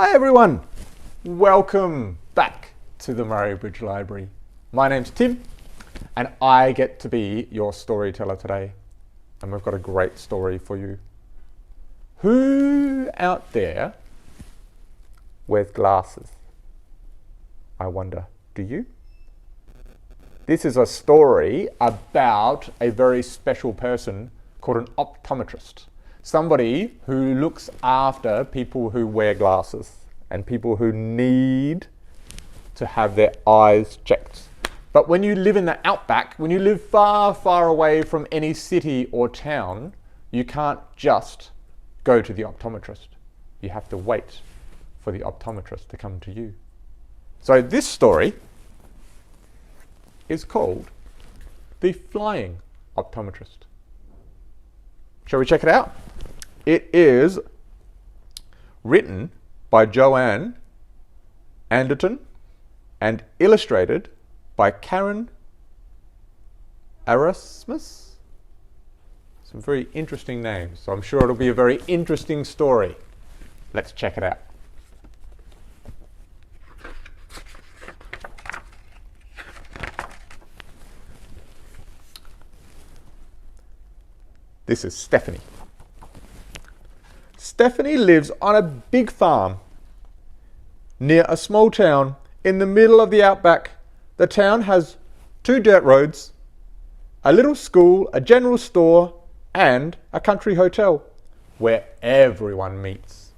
Hi everyone, welcome back to the Murray Bridge Library. My name's Tim and I get to be your storyteller today, and we've got a great story for you. Who out there wears glasses? I wonder, do you? This is a story about a very special person called an optometrist. Somebody who looks after people who wear glasses and people who need to have their eyes checked. But when you live in the outback, when you live far, far away from any city or town, you can't just go to the optometrist. You have to wait for the optometrist to come to you. So this story is called The Flying Optometrist. Shall we check it out? It is written by Joanne Anderson and illustrated by Karen Erasmus. Some very interesting names, so I'm sure it'll be a very interesting story. Let's check it out. This is Stephanie. Stephanie lives on a big farm near a small town in the middle of the outback. The town has 2 dirt roads, a little school, a general store, and a country hotel where everyone meets.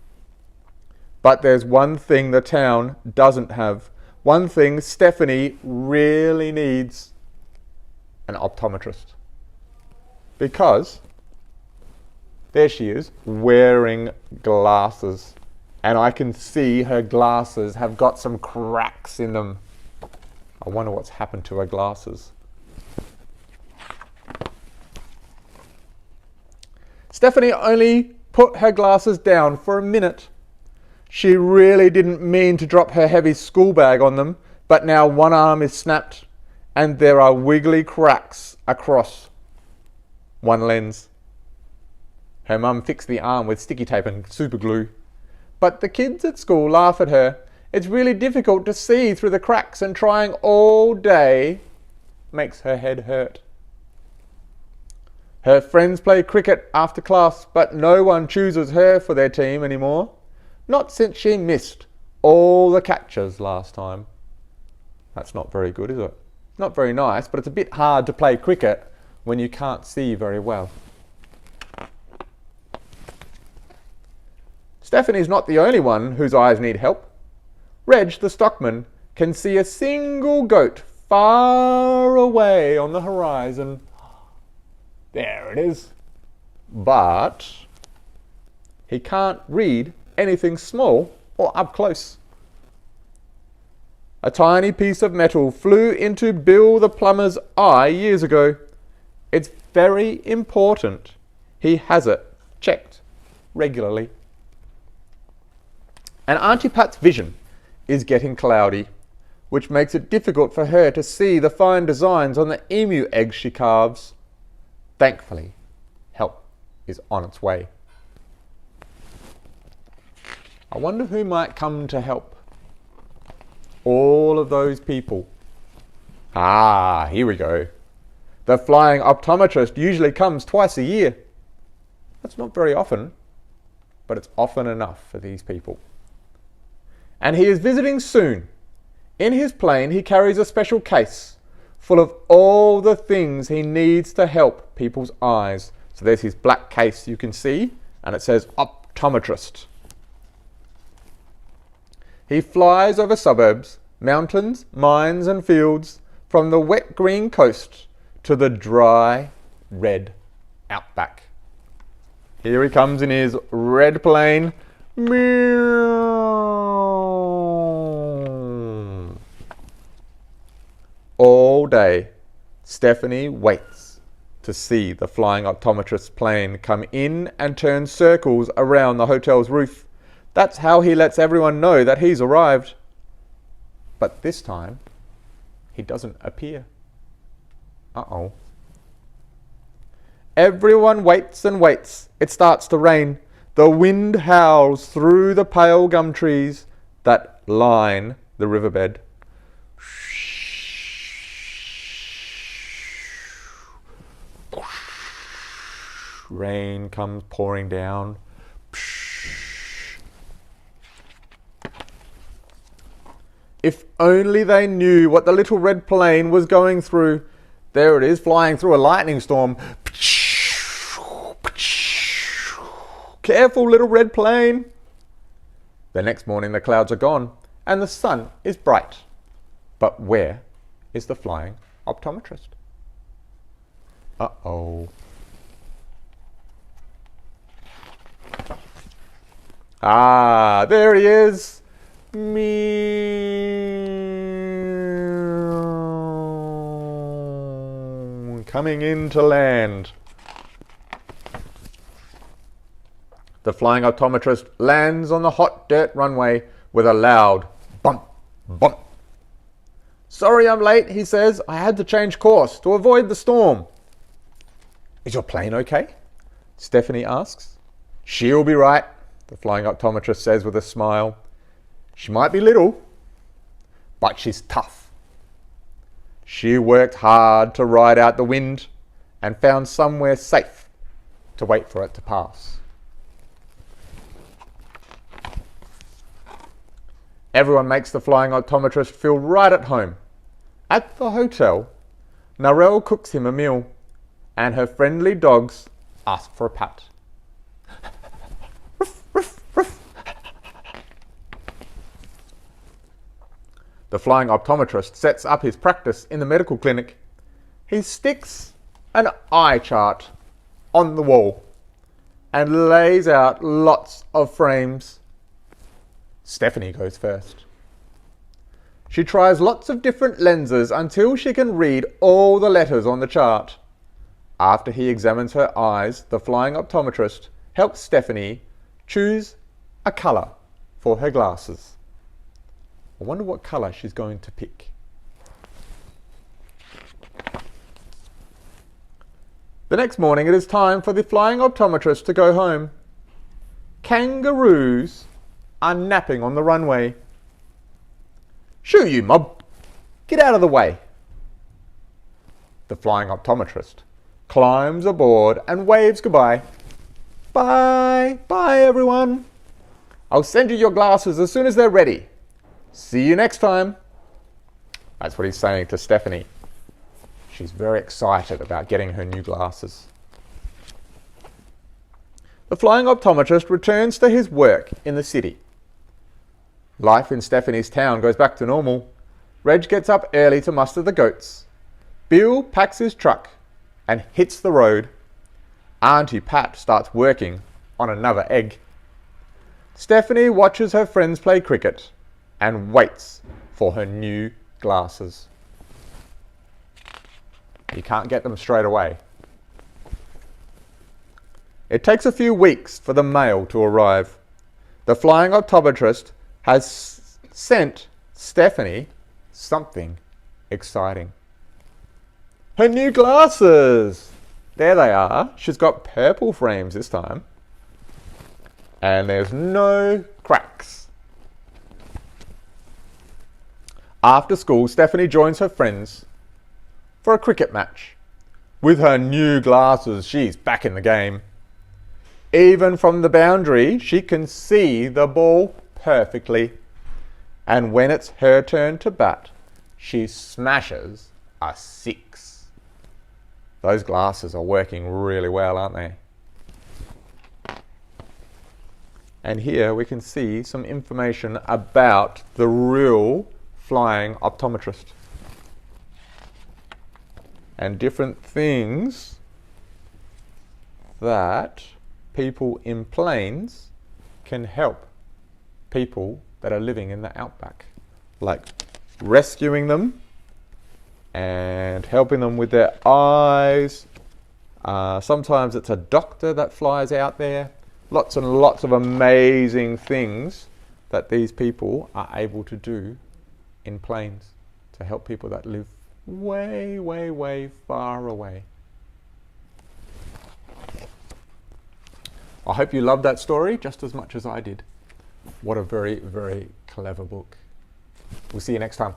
But there's one thing the town doesn't have. One thing Stephanie really needs: an optometrist. Because there she is, wearing glasses. And I can see her glasses have got some cracks in them. I wonder what's happened to her glasses. Stephanie only put her glasses down for a minute. She really didn't mean to drop her heavy school bag on them, but now one arm is snapped and there are wiggly cracks across one lens. Her mum fixed the arm with sticky tape and super glue. But the kids at school laugh at her. It's really difficult to see through the cracks, and trying all day makes her head hurt. Her friends play cricket after class, but no one chooses her for their team anymore. Not since she missed all the catches last time. That's not very good, is it? Not very nice, but it's a bit hard to play cricket when you can't see very well. Stephanie's not the only one whose eyes need help. Reg, the stockman, can see a single goat far away on the horizon. There it is. But he can't read anything small or up close. A tiny piece of metal flew into Bill the plumber's eye years ago. It's very important he has it checked regularly. And Auntie Pat's vision is getting cloudy, which makes it difficult for her to see the fine designs on the emu eggs she carves. Thankfully, help is on its way. I wonder who might come to help. All of those people. Ah, here we go. The Flying Optometrist usually comes twice a year. That's not very often, but it's often enough for these people. And he is visiting soon. In his plane, he carries a special case full of all the things he needs to help people's eyes. So there's his black case you can see, and it says optometrist. He flies over suburbs, mountains, mines and fields, from the wet green coast to the dry red outback. Here he comes in his red plane. All day, Stephanie waits to see the Flying Optometrist's plane come in and turn circles around the hotel's roof. That's how he lets everyone know that he's arrived. But this time, he doesn't appear. Uh-oh. Everyone waits and waits. It starts to rain. The wind howls through the pale gum trees that line the riverbed. Rain comes pouring down. If only they knew what the little red plane was going through. There it is, flying through a lightning storm. Careful, little red plane. The next morning the clouds are gone and the sun is bright. But where is the flying optometrist? Uh-oh. Ah, there he is. Meow. Coming into land. The flying optometrist lands on the hot dirt runway with a loud bump, bump. Sorry I'm late, he says. I had to change course to avoid the storm. Is your plane okay? Stephanie asks. She'll be right, the flying optometrist says with a smile. She might be little, but she's tough. She worked hard to ride out the wind and found somewhere safe to wait for it to pass. Everyone makes the flying optometrist feel right at home. At the hotel, Narelle cooks him a meal, and her friendly dogs ask for a pat. Ruff, ruff, ruff. The flying optometrist sets up his practice in the medical clinic. He sticks an eye chart on the wall and lays out lots of frames. Stephanie goes first. She tries lots of different lenses until she can read all the letters on the chart. After he examines her eyes, the flying optometrist helps Stephanie choose a colour for her glasses. I wonder what colour she's going to pick. The next morning it is time for the flying optometrist to go home. Kangaroos are napping on the runway. Shoo you, mob! Get out of the way! The flying optometrist climbs aboard and waves goodbye. Bye! Bye, everyone! I'll send you your glasses as soon as they're ready. See you next time. That's what he's saying to Stephanie. She's very excited about getting her new glasses. The flying optometrist returns to his work in the city. Life in Stephanie's town goes back to normal. Reg gets up early to muster the goats. Bill packs his truck and hits the road. Auntie Pat starts working on another egg. Stephanie watches her friends play cricket and waits for her new glasses. You can't get them straight away. It takes a few weeks for the mail to arrive. The flying optometrist has sent Stephanie something exciting. Her new glasses! There they are. She's got purple frames this time. And there's no cracks. After school, Stephanie joins her friends for a cricket match. With her new glasses, she's back in the game. Even from the boundary, she can see the ball perfectly. And when it's her turn to bat, she smashes a 6. Those glasses are working really well, aren't they? And here we can see some information about the real flying optometrist. And different things that people in planes can help people that are living in the outback, like rescuing them and helping them with their eyes. Sometimes it's a doctor that flies out there. Lots and lots of amazing things that these people are able to do in planes to help people that live way, way, way far away. I hope you loved that story just as much as I did. What a very, very clever book. We'll see you next time.